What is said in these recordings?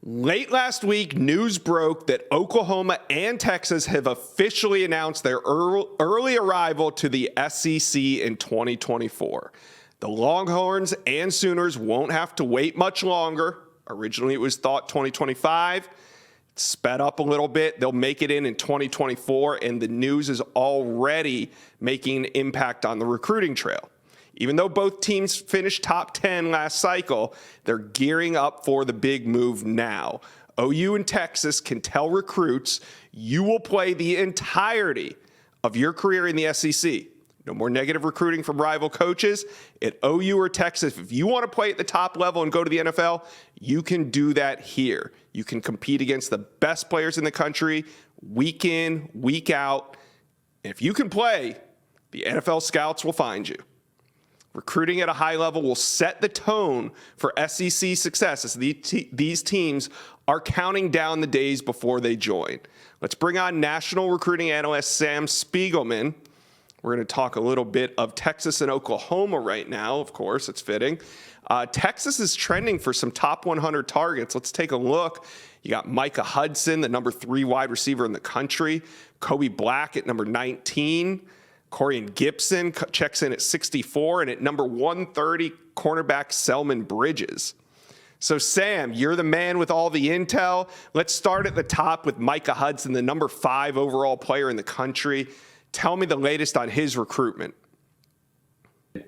Late last week, news broke that Oklahoma and Texas have officially announced their early arrival to the SEC in 2024. The Longhorns and Sooners won't have to wait much longer. Originally, it was thought 2025. It's sped up a little bit. They'll make it in 2024, and the news is already making an impact on the recruiting trail. Even though both teams finished top 10 last cycle, they're gearing up for the big move now. OU and Texas can tell recruits you will play the entirety of your career in the SEC. No more negative recruiting from rival coaches. At OU or Texas, if you want to play at the top level and go to the NFL, you can do that here. You can compete against the best players in the country week in, week out. And if you can play, the NFL scouts will find you. Recruiting at a high level will set the tone for SEC success as these teams are counting down the days before they join. Let's bring on national recruiting analyst Sam Spiegelman. We're going to talk a little bit of Texas and Oklahoma right now. Of course, it's fitting. Texas is trending for some top 100 targets. Let's take a look. You got Micah Hudson, the number 3 wide receiver in the country. Kobe Black at number 19. Corian Gipson checks in at 64, and at number 130, cornerback Selman Bridges. So, Sam, you're the man with all the intel. Let's start at the top with Micah Hudson, the number 5 overall player in the country. Tell me the latest on his recruitment.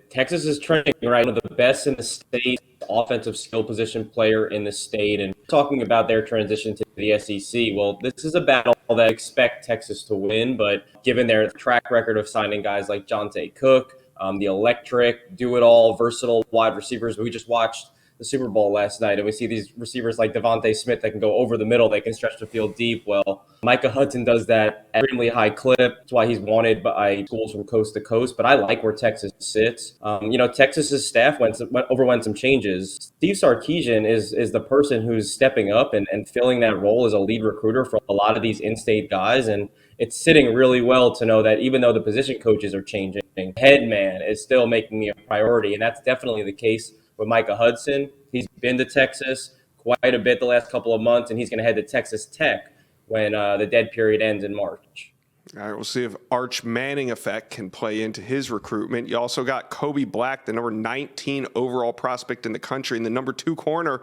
Texas is trending right, one of the best in the state, offensive skill position player in the state. And talking about their transition to the SEC, well, this is a battle that I expect Texas to win, but given their track record of signing guys like Jonte Cook, the electric, do-it-all, versatile wide receivers, we just watched the Super Bowl last night, and we see these receivers like Devontae Smith that can go over the middle, they can stretch the field deep. Well, Micah Hudson does that at an extremely high clip. That's why he's wanted by schools from coast to coast. But I like where Texas sits. Texas's staff underwent some changes. Steve Sarkisian is the person who's stepping up and filling that role as a lead recruiter for a lot of these in-state guys. And it's sitting really well to know that even though the position coaches are changing, head man is still making me a priority. And that's definitely the case with Micah Hudson. He's been to Texas quite a bit the last couple of months, and he's going to head to Texas Tech when the dead period ends in March. All right, we'll see if Arch Manning effect can play into his recruitment. You also got Kobe Black, the number 19 overall prospect in the country, and the number 2 corner.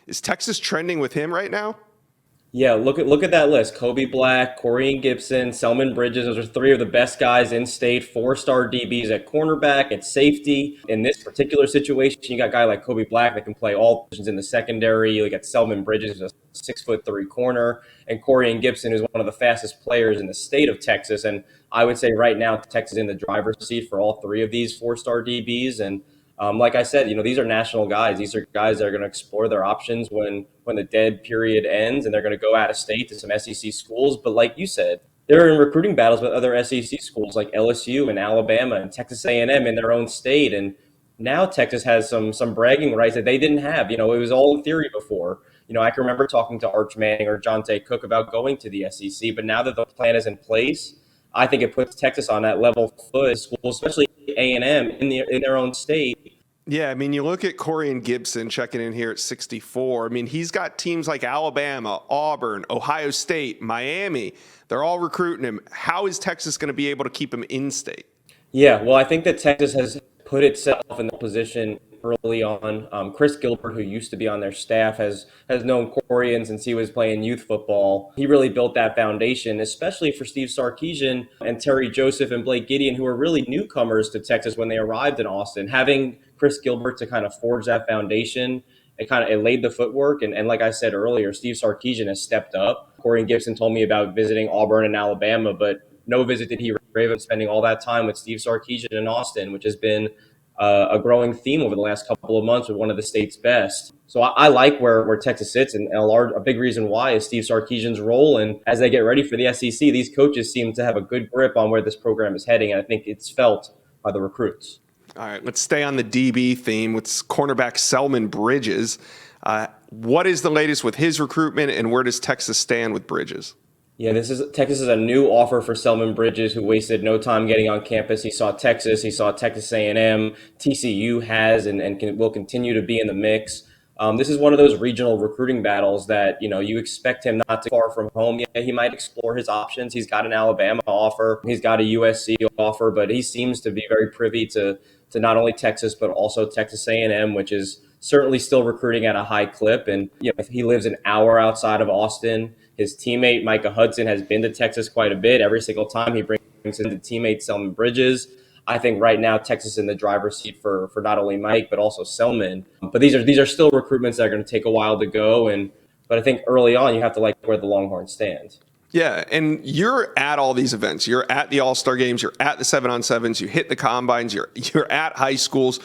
Is Texas trending with him right now? Yeah, look at that list. Kobe Black, Corian Gipson, Selman Bridges. Those are 3 of the best guys in state, 4-star DBs at cornerback, at safety. In this particular situation, you got a guy like Kobe Black that can play all positions in the secondary. You got Selman Bridges, who's a 6'3" corner, and Corian Gipson, who's one of the fastest players in the state of Texas. And I would say right now, Texas is in the driver's seat for all 3 of these 4-star DBs. And like I said, these are national guys. These are guys that are going to explore their options when the dead period ends, and they're going to go out of state to some SEC schools. But like you said, they're in recruiting battles with other SEC schools like LSU and Alabama and Texas A&M in their own state. And now Texas has some bragging rights that they didn't have. It was all in theory before. I can remember talking to Arch Manning or Jonte Cook about going to the SEC. But now that the plan is in place, I think it puts Texas on that level foot, schools, especially A&M in their own state. Yeah, I mean, you look at Corian Gipson checking in here at 64. I mean, he's got teams like Alabama, Auburn, Ohio State, Miami. They're all recruiting him. How is Texas going to be able to keep him in-state? Yeah, well, I think that Texas has put itself in the position early on. Chris Gilbert, who used to be on their staff, has known Corian since he was playing youth football. He really built that foundation, especially for Steve Sarkisian and Terry Joseph and Blake Gideon, who are really newcomers to Texas when they arrived in Austin. Having Chris Gilbert to kind of forge that foundation, it laid the footwork. And like I said earlier, Steve Sarkisian has stepped up. Corian Gipson told me about visiting Auburn and Alabama, but no visit did he rave of spending all that time with Steve Sarkisian in Austin, which has been a growing theme over the last couple of months with one of the state's best. So I like where Texas sits, and a big reason why is Steve Sarkisian's role. And as they get ready for the SEC, these coaches seem to have a good grip on where this program is heading, and I think it's felt by the recruits. All right, let's stay on the DB theme with cornerback Selman Bridges. What is the latest with his recruitment, and where does Texas stand with Bridges? Yeah, Texas is a new offer for Selman Bridges, who wasted no time getting on campus. He saw Texas A&M, TCU has and will continue to be in the mix. This is one of those regional recruiting battles that, you expect him not to far from home. Yeah, he might explore his options. He's got an Alabama offer. He's got a USC offer, but he seems to be very privy to not only Texas, but also Texas A&M, which is certainly still recruiting at a high clip. And he lives an hour outside of Austin. His teammate, Micah Hudson, has been to Texas quite a bit. Every single time he brings in the teammate Selman Bridges. I think right now Texas is in the driver's seat for not only Mike but also Selman. But these are still recruitments that are going to take a while to go. But I think early on you have to like where the Longhorns stand. Yeah, and you're at all these events. You're at the All-Star games. You're at the 7-on-7s. You hit the combines. You're at high schools.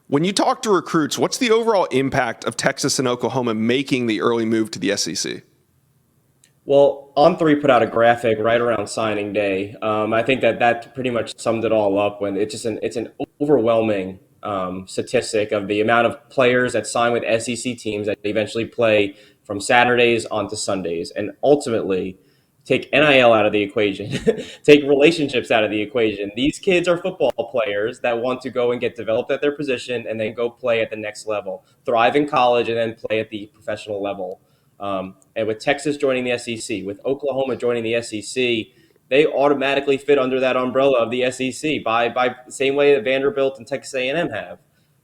When you talk to recruits, what's the overall impact of Texas and Oklahoma making the early move to the SEC? Well, On3 put out a graphic right around signing day. I think that pretty much summed it all up. When it's an overwhelming statistic of the amount of players that sign with SEC teams that eventually play from Saturdays onto Sundays, and ultimately take NIL out of the equation, take relationships out of the equation. These kids are football players that want to go and get developed at their position and then go play at the next level, thrive in college, and then play at the professional level. And with Texas joining the SEC, with Oklahoma joining the SEC, they automatically fit under that umbrella of the SEC by the same way that Vanderbilt and Texas A&M have.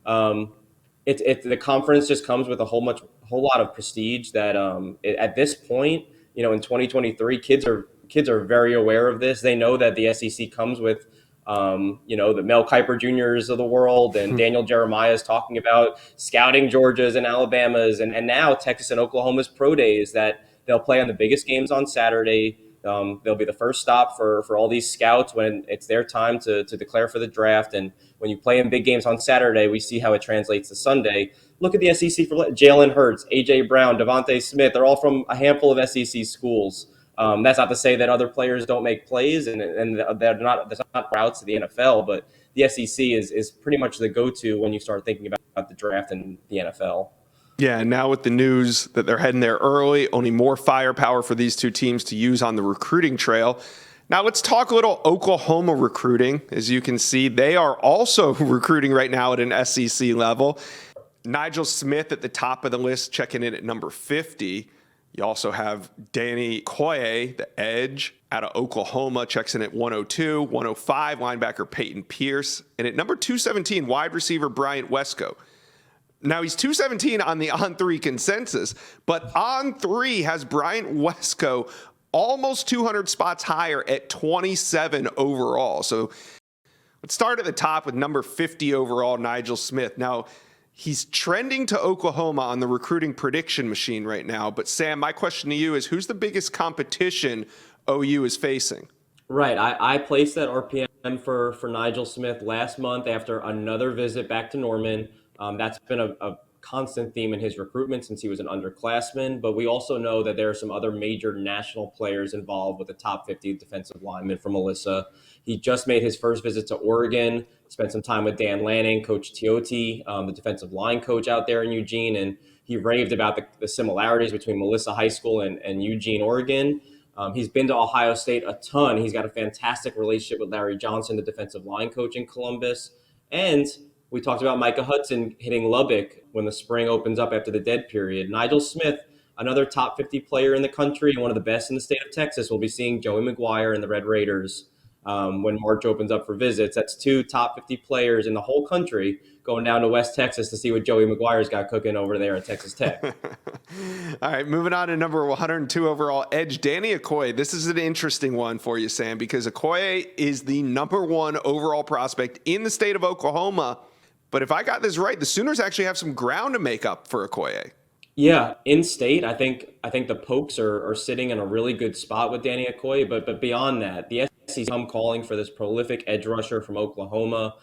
The conference just comes with a whole lot of prestige that at this point, in 2023, kids are very aware of this. They know that the SEC comes with the Mel Kiper Juniors of the world, and Daniel Jeremiah is talking about scouting Georgias and Alabamas, and now Texas and Oklahoma's pro days that they'll play on the biggest games on Saturday. They'll be the first stop for all these scouts when it's their time to declare for the draft. And when you play in big games on Saturday, we see how it translates to Sunday. Look at the SEC for Jalen Hurts, A.J. Brown, Devontae Smith. They're all from a handful of SEC schools. That's not to say that other players don't make plays and there's not routes to the NFL, but the SEC is pretty much the go-to when you start thinking about the draft and the NFL. Yeah, and now with the news that they're heading there early, only more firepower for these two teams to use on the recruiting trail. Now let's talk a little Oklahoma recruiting. As you can see, they are also recruiting right now at an SEC level. Nigel Smith at the top of the list, checking in at number 50. You also have Danny Koye, the edge, out of Oklahoma, checks in at 102. 105, linebacker Payton Pierce. And at number 217, wide receiver Bryant Wesco. Now, he's 217 on the On3 consensus, but On3 has Bryant Wesco almost 200 spots higher at 27 overall. So let's start at the top with number 50 overall, Nigel Smith. Now, he's trending to Oklahoma on the recruiting prediction machine right now. But Sam, my question to you is, who's the biggest competition OU is facing? Right. I placed that RPM for Nigel Smith last month after another visit back to Norman. That's been a constant theme in his recruitment since he was an underclassman. But we also know that there are some other major national players involved with the top 50 defensive linemen from Melissa. He just made his first visit to Oregon, spent some time with Dan Lanning, Coach Tiote, the defensive line coach out there in Eugene, and he raved about the similarities between Melissa High School and Eugene, Oregon. He's been to Ohio State a ton. He's got a fantastic relationship with Larry Johnson, the defensive line coach in Columbus. And we talked about Micah Hudson hitting Lubbock when the spring opens up after the dead period. Nigel Smith, another top 50 player in the country and one of the best in the state of Texas, will be seeing Joey McGuire and the Red Raiders when March opens up for visits. That's two top 50 players in the whole country going down to West Texas to see what Joey McGuire's got cooking over there at Texas Tech. All right, moving on to number 102 overall, edge Danny Okoye. This is an interesting one for you, Sam, because Okoye is the number one overall prospect in the state of Oklahoma. But if I got this right, the Sooners actually have some ground to make up for Okoye. Yeah, in state, I think the Pokes are sitting in a really good spot with Danny Okoye, but beyond that, the SEC I'm calling for this prolific edge rusher from Oklahoma.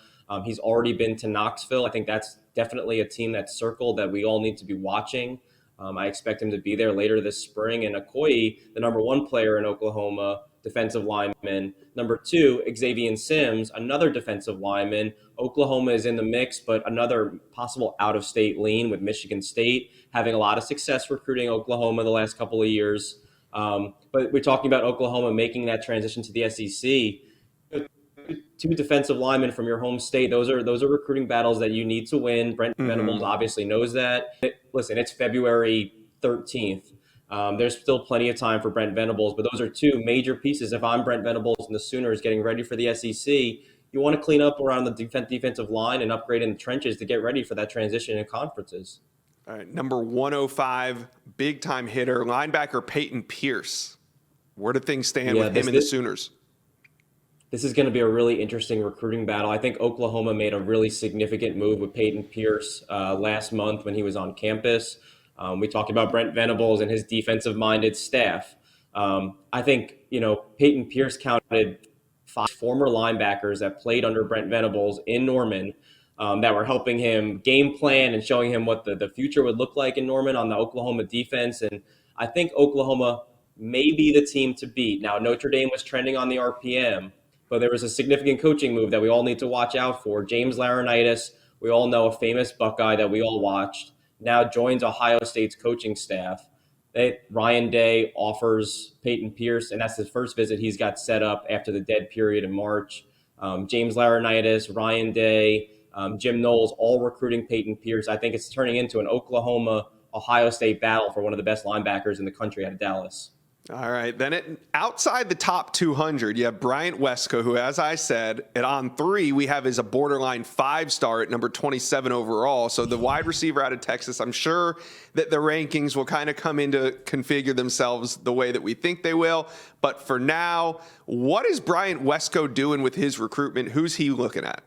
He's already been to Knoxville. I think that's definitely a team that's circled that we all need to be watching. I expect him to be there later this spring. And Okoye, the number one player in Oklahoma, defensive lineman. Number two, Xavier Sims, another defensive lineman. Oklahoma is in the mix, but another possible out-of-state lean with Michigan State, having a lot of success recruiting Oklahoma the last couple of years. But we're talking about Oklahoma making that transition to the SEC. two defensive linemen from your home state. Those are recruiting battles that you need to win. Brent Venables obviously knows that. Listen, it's February 13th. There's still plenty of time for Brent Venables, but those are two major pieces. If I'm Brent Venables and the Sooners getting ready for the SEC, you want to clean up around the defensive line and upgrade in the trenches to get ready for that transition in conferences. All right, number 105, big-time hitter, linebacker Payton Pierce. Where do things stand with him and the Sooners? This is going to be a really interesting recruiting battle. I think Oklahoma made a really significant move with Payton Pierce last month when he was on campus. We talked about Brent Venables and his defensive-minded staff. I think, Payton Pierce counted 5 former linebackers that played under Brent Venables in Norman that were helping him game plan and showing him what the future would look like in Norman on the Oklahoma defense. And I think Oklahoma may be the team to beat. Now, Notre Dame was trending on the RPM, but there was a significant coaching move that we all need to watch out for. James Laurinaitis, we all know, a famous Buckeye that we all watched, now joins Ohio State's coaching staff. Ryan Day offers Payton Pierce, and that's his first visit he's got set up after the dead period in March. James Laurinaitis, Ryan Day, Jim Knowles, all recruiting Payton Pierce. I think it's turning into an Oklahoma-Ohio State battle for one of the best linebackers in the country out of Dallas. All right. Then outside the top 200, you have Bryant Wesco, who, as I said, on 3, we have as a borderline 5-star at number 27 overall. So the wide receiver out of Texas, I'm sure that the rankings will kind of come into configure themselves the way that we think they will. But for now, what is Bryant Wesco doing with his recruitment? Who's he looking at?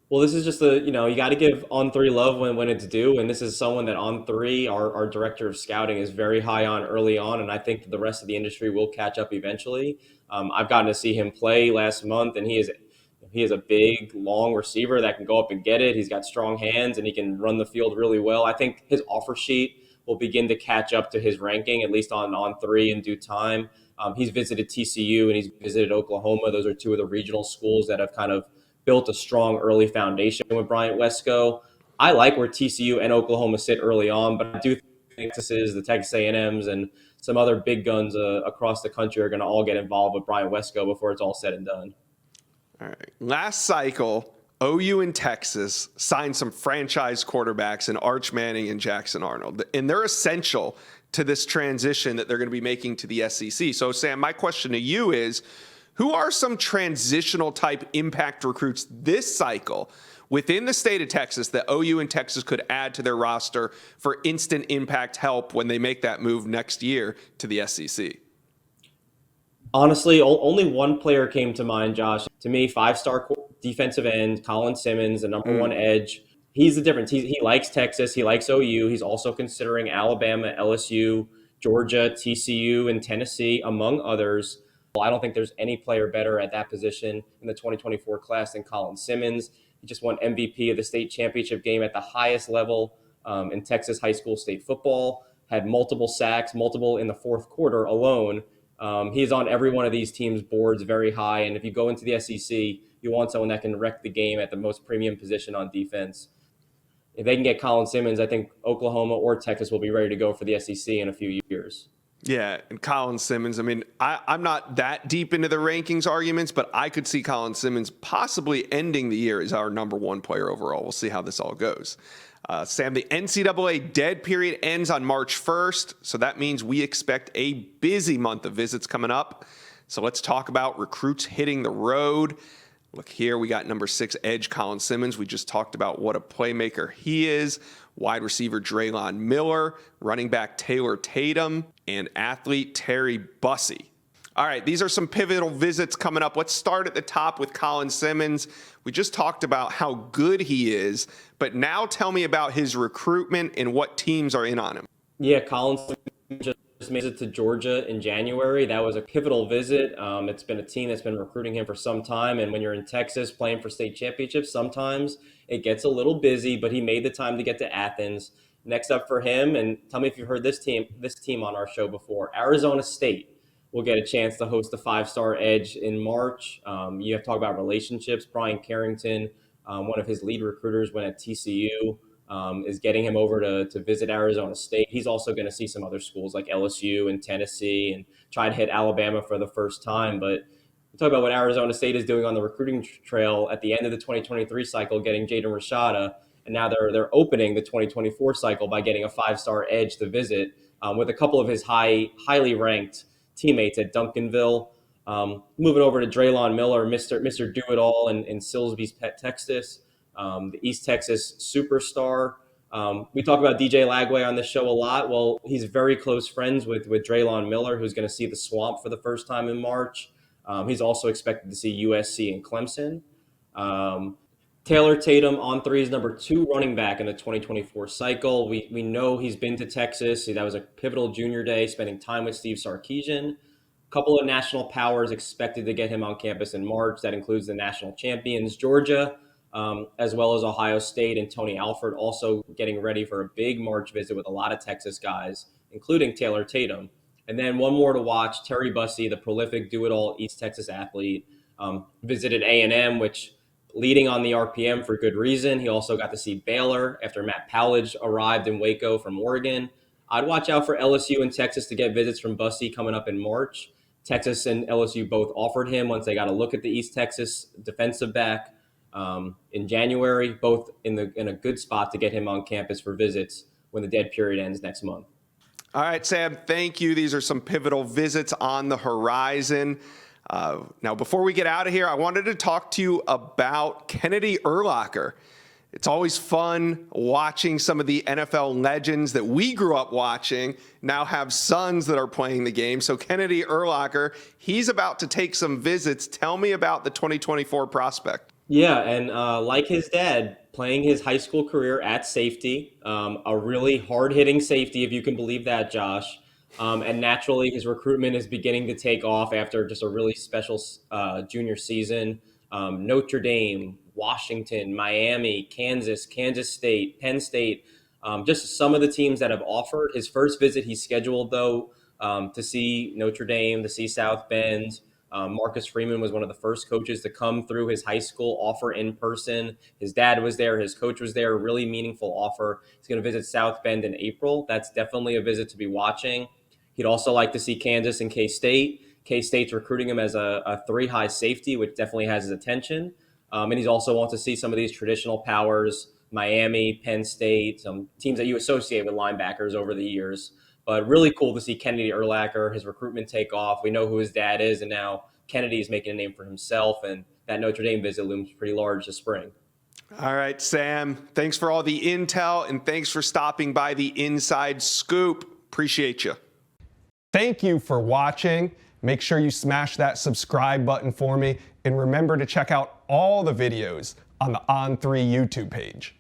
Well, this is just you got to give On 3 love when it's due. And this is someone that On 3, our director of scouting, is very high on early on. And I think the rest of the industry will catch up eventually. I've gotten to see him play last month, and he is a big, long receiver that can go up and get it. He's got strong hands, and he can run the field really well. I think his offer sheet will begin to catch up to his ranking, at least on 3 in due time. He's visited TCU and he's visited Oklahoma. Those are 2 of the regional schools that have kind of built a strong early foundation with Bryant Wesco. I like where TCU and Oklahoma sit early on, but I do think the Texas A&Ms, and some other big guns across the country are going to all get involved with Bryant Wesco before it's all said and done. All right. Last cycle, OU and Texas signed some franchise quarterbacks in Arch Manning and Jackson Arnold, and they're essential to this transition that they're going to be making to the SEC. So, Sam, my question to you is, who are some transitional type impact recruits this cycle within the state of Texas that OU and Texas could add to their roster for instant impact help when they make that move next year to the SEC? Honestly, only one player came to mind, Josh. To me, 5-star defensive end, Colin Simmons, the number 1 edge. He's the difference. He likes Texas. He likes OU. He's also considering Alabama, LSU, Georgia, TCU, and Tennessee, among others. I don't think there's any player better at that position in the 2024 class than Colin Simmons. He just won MVP of the state championship game at the highest level in Texas high school state football, had multiple sacks, multiple in the 4th quarter alone. He's on every one of these teams' boards very high. And if you go into the SEC, you want someone that can wreck the game at the most premium position on defense. If they can get Colin Simmons, I think Oklahoma or Texas will be ready to go for the SEC in a few years. Yeah, and Colin Simmons, I mean, I'm not that deep into the rankings arguments, but I could see Colin Simmons possibly ending the year as our number 1 player overall. We'll see how this all goes. Sam, the NCAA dead period ends on March 1st, so that means we expect a busy month of visits coming up. So let's talk about recruits hitting the road. Look here, we got number 6 edge Colin Simmons. We just talked about what a playmaker he is. Wide receiver Dre'Lon Miller, running back Taylor Tatum, and athlete Terry Bussey. All right, these are some pivotal visits coming up. Let's start at the top with Colin Simmons. We just talked about how good he is, but now tell me about his recruitment and what teams are in on him. Yeah, Colin Simmons just made it to Georgia in January. That was a pivotal visit. It's been a team that's been recruiting him for some time, and when you're in Texas playing for state championships, sometimes it gets a little busy, but he made the time to get to Athens. Next up for him, and tell me if you've heard this team on our show before, Arizona State will get a chance to host the 5-star edge in March. You have to talk about relationships. Brian Carrington, one of his lead recruiters when at TCU, is getting him over to visit Arizona State. He's also going to see some other schools like LSU and Tennessee and try to hit Alabama for the first time. But talk about what Arizona State is doing on the recruiting trail at the end of the 2023 cycle, getting Jaden Rashada, and now they're opening the 2024 cycle by getting a 5-star edge to visit with a couple of his highly ranked teammates at Duncanville. Moving over to Dre'Lon Miller, Mr. Do-It-All in Silsbee's Texas, the East Texas superstar. We talk about DJ Lagway on this show a lot. Well, he's very close friends with Dre'Lon Miller, who's going to see the Swamp for the first time in March. He's also expected to see USC and Clemson. Taylor Tatum on three is number 2 running back in the 2024 cycle. We know he's been to Texas. That was a pivotal junior day, spending time with Steve Sarkisian. A couple of national powers expected to get him on campus in March. That includes the national champions, Georgia, as well as Ohio State, and Tony Alford also getting ready for a big March visit with a lot of Texas guys, including Taylor Tatum. And then one more to watch, Terry Bussey, the prolific do-it-all East Texas athlete, visited A&M, which leading on the RPM for good reason. He also got to see Baylor after Matt Powledge arrived in Waco from Oregon. I'd watch out for LSU and Texas to get visits from Bussey coming up in March. Texas and LSU both offered him once they got a look at the East Texas defensive back in January, both in a good spot to get him on campus for visits when the dead period ends next month. All right, Sam, thank you. These are some pivotal visits on the horizon. Now, before we get out of here, I wanted to talk to you about Kennedy Urlacher. It's always fun watching some of the NFL legends that we grew up watching now have sons that are playing the game. So Kennedy Urlacher, he's about to take some visits. Tell me about the 2024 prospect. Yeah, and like his dad, playing his high school career at safety, a really hard-hitting safety, if you can believe that, Josh. And naturally, his recruitment is beginning to take off after just a really special junior season. Notre Dame, Washington, Miami, Kansas State, Penn State, just some of the teams that have offered. His first visit, he's scheduled, though, to see Notre Dame, to see South Bend. Marcus Freeman was one of the first coaches to come through his high school offer in person. His dad was there. His coach was there. Really meaningful offer. He's going to visit South Bend in April. That's definitely a visit to be watching. He'd also like to see Kansas and K-State. K-State's recruiting him as a 3-high safety, which definitely has his attention. And he's also wants to see some of these traditional powers, Miami, Penn State, some teams that you associate with linebackers over the years. But really cool to see Kennedy Urlacher, his recruitment take off. We know who his dad is, and now Kennedy is making a name for himself, and that Notre Dame visit looms pretty large this spring. All right, Sam, thanks for all the intel, and thanks for stopping by the Inside Scoop. Appreciate you. Thank you for watching. Make sure you smash that subscribe button for me, and remember to check out all the videos on the On3 YouTube page.